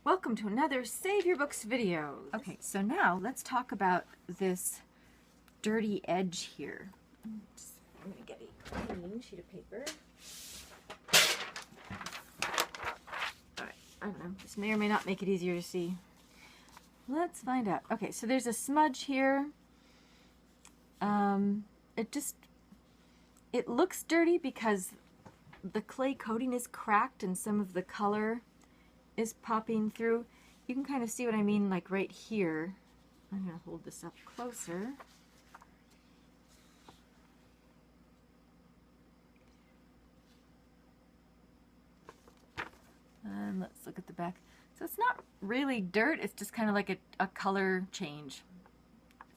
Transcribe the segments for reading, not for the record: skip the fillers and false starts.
Welcome to another Save Your Books video. Okay, so now let's talk about this dirty edge here. I'm going to get a clean sheet of paper. Alright, I don't know. This may or may not make it easier to see. Let's find out. Okay, so there's a smudge here. It looks dirty because the clay coating is cracked and some of the color is popping through. You can kind of see what I mean, like right here. I'm going to hold this up closer. And let's look at the back. So it's not really dirt, it's just kind of like a color change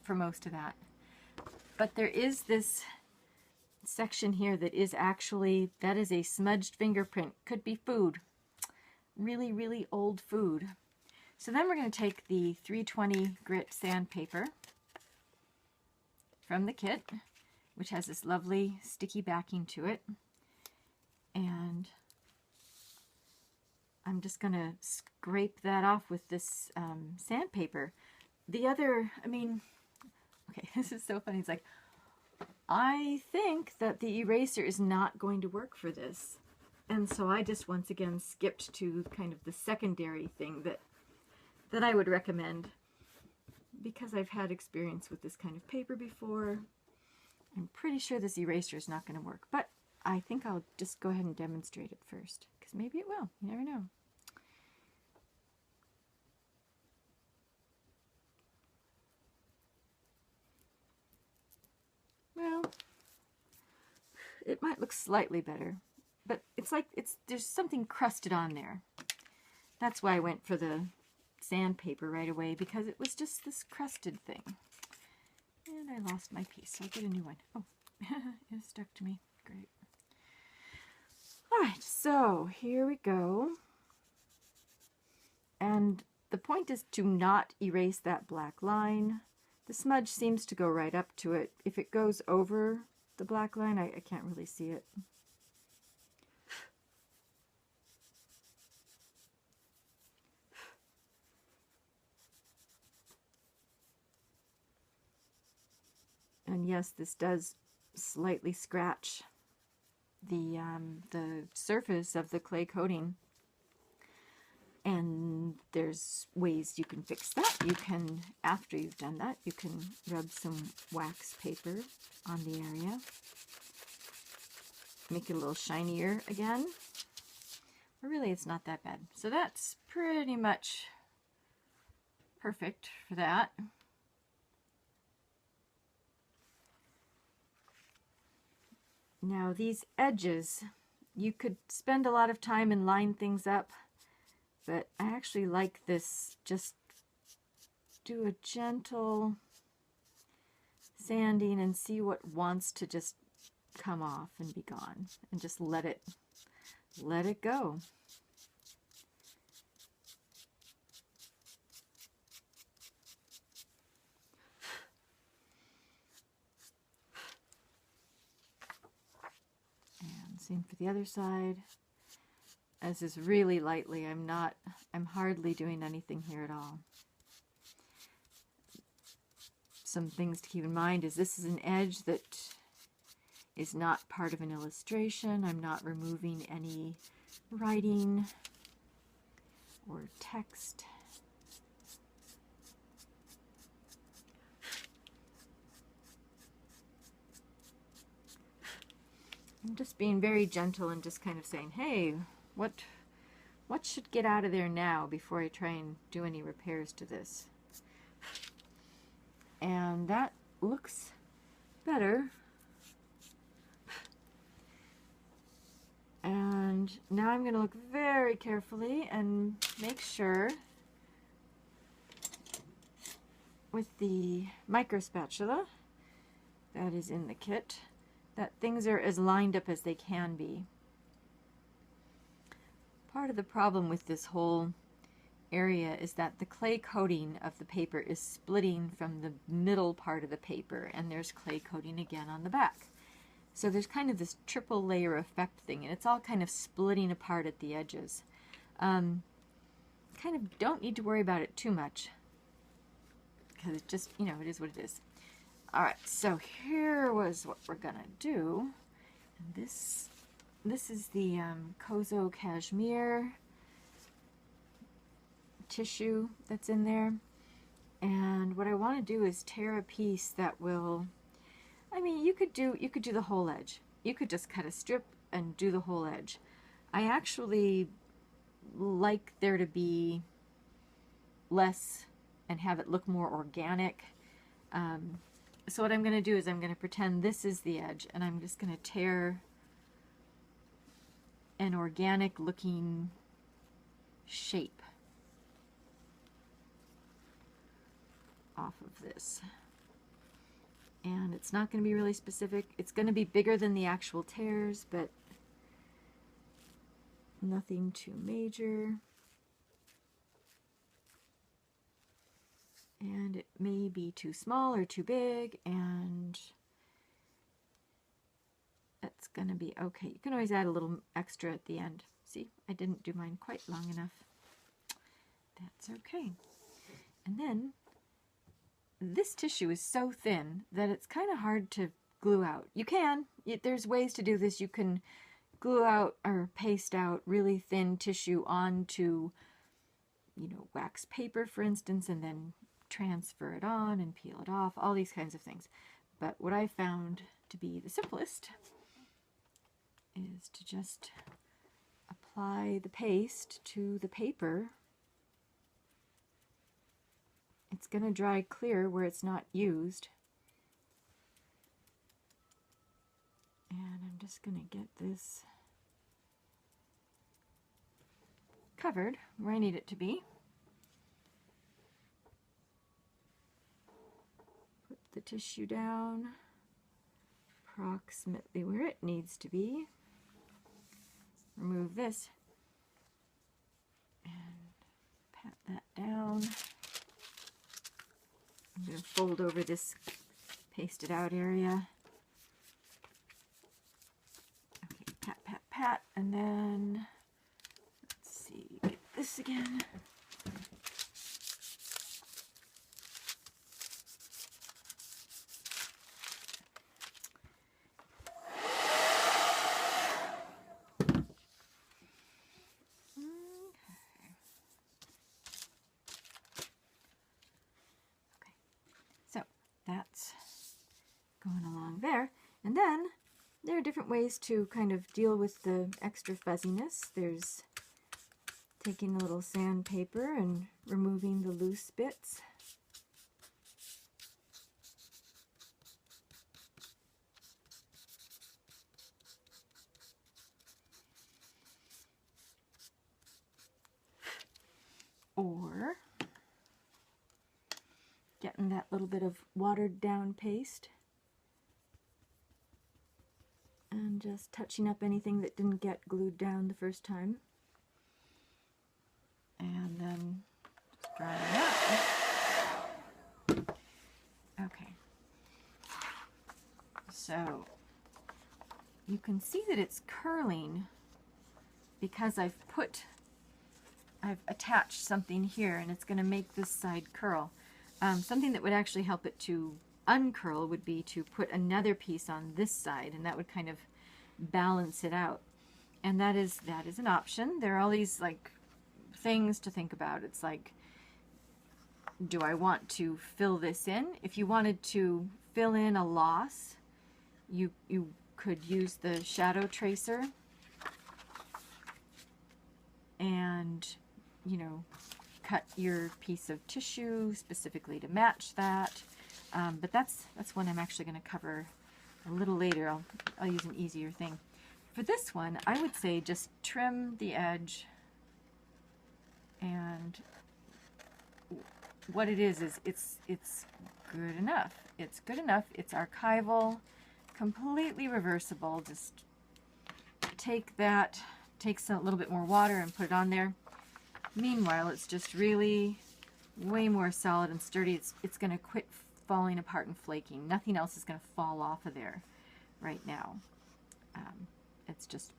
for most of that. But there is this section here that is actually, that is a smudged fingerprint. Could be food. Really, really old food. So then we're going to take the 320 grit sandpaper from the kit, which has this lovely sticky backing to it. And I'm just going to scrape that off with this sandpaper. The other, okay, this is so funny. It's like, I think that the eraser is not going to work for this. And so I just once again skipped to kind of the secondary thing that I would recommend, because I've had experience with this kind of paper before. I'm pretty sure this eraser is not going to work, but I think I'll just go ahead and demonstrate it first, because maybe it will. You never know. Well, it might look slightly better, but it's like there's something crusted on there. That's why I went for the sandpaper right away, because it was just this crusted thing. And I lost my piece, so I'll get a new one. Oh, it stuck to me. Great. Alright, so here we go. And the point is to not erase that black line. The smudge seems to go right up to it. If it goes over the black line, I can't really see it. And yes, this does slightly scratch the surface of the clay coating. And there's ways you can fix that. You can, after you've done that, you can rub some wax paper on the area. Make it a little shinier again. But really, it's not that bad. So that's pretty much perfect for that. Now these edges, you could spend a lot of time and line things up, but I actually like this. Just do a gentle sanding and see what wants to just come off and be gone, and just let it go. And same for the other side. This is really lightly. I'm hardly doing anything here at all. Some things to keep in mind is this is an edge that is not part of an illustration. I'm not removing any writing or text. I'm just being very gentle and just kind of saying, hey, what should get out of there now before I try and do any repairs to this? And that looks better. And now I'm going to look very carefully and make sure with the micro spatula that is in the kit that things are as lined up as they can be. Part of the problem with this whole area is that the clay coating of the paper is splitting from the middle part of the paper, and there's clay coating again on the back. So there's kind of this triple layer effect thing, and it's all kind of splitting apart at the edges. kind of don't need to worry about it too much, because it just, you know, it is what it is. All right, so here was what we're gonna do. And this is the Kozo cashmere tissue that's in there. And what I want to do is tear a piece that will, I mean, you could do the whole edge. You could just cut a strip and do the whole edge. I actually like there to be less and have it look more organic. So what I'm going to do is I'm going to pretend this is the edge, and I'm just going to tear an organic looking shape off of this. And it's not going to be really specific. It's going to be bigger than the actual tears, but nothing too major. And it may be too small or too big, and that's going to be okay. You can always add a little extra at the end. See, I didn't do mine quite long enough. That's okay. And then this tissue is so thin that it's kind of hard to glue out. You can. There's ways to do this. You can glue out or paste out really thin tissue onto, you know, wax paper, for instance, and then transfer it on and peel it off, all these kinds of things. But what I found to be the simplest is to just apply the paste to the paper. It's going to dry clear where it's not used. And I'm just going to get this covered where I need it to be. Put the tissue down approximately where it needs to be. Remove this and pat that down. I'm going to fold over this pasted out area. Okay, pat, pat, pat, and then, let's see, get this again. That's going along there. And then there are different ways to kind of deal with the extra fuzziness. There's taking a little sandpaper and removing the loose bits. Or getting that little bit of watered down paste and just touching up anything that didn't get glued down the first time, and then just drying it out. Okay, so you can see that it's curling because I've attached something here, and it's going to make this side curl. Something that would actually help it to uncurl would be to put another piece on this side, and that would kind of balance it out. And that is an option. There are all these like things to think about. It's like, do I want to fill this in? If you wanted to fill in a loss, you could use the shadow tracer and, you know, cut your piece of tissue specifically to match that. But that's one I'm actually going to cover a little later. I'll use an easier thing. For this one, I would say just trim the edge, and what it is it's good enough. It's good enough. It's archival, completely reversible. Just take that, take a little bit more water and put it on there. Meanwhile, it's just really way more solid and sturdy. It's going to quit falling apart and flaking. Nothing else is going to fall off of there right now.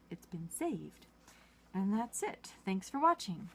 It's been saved. And that's it. Thanks for watching.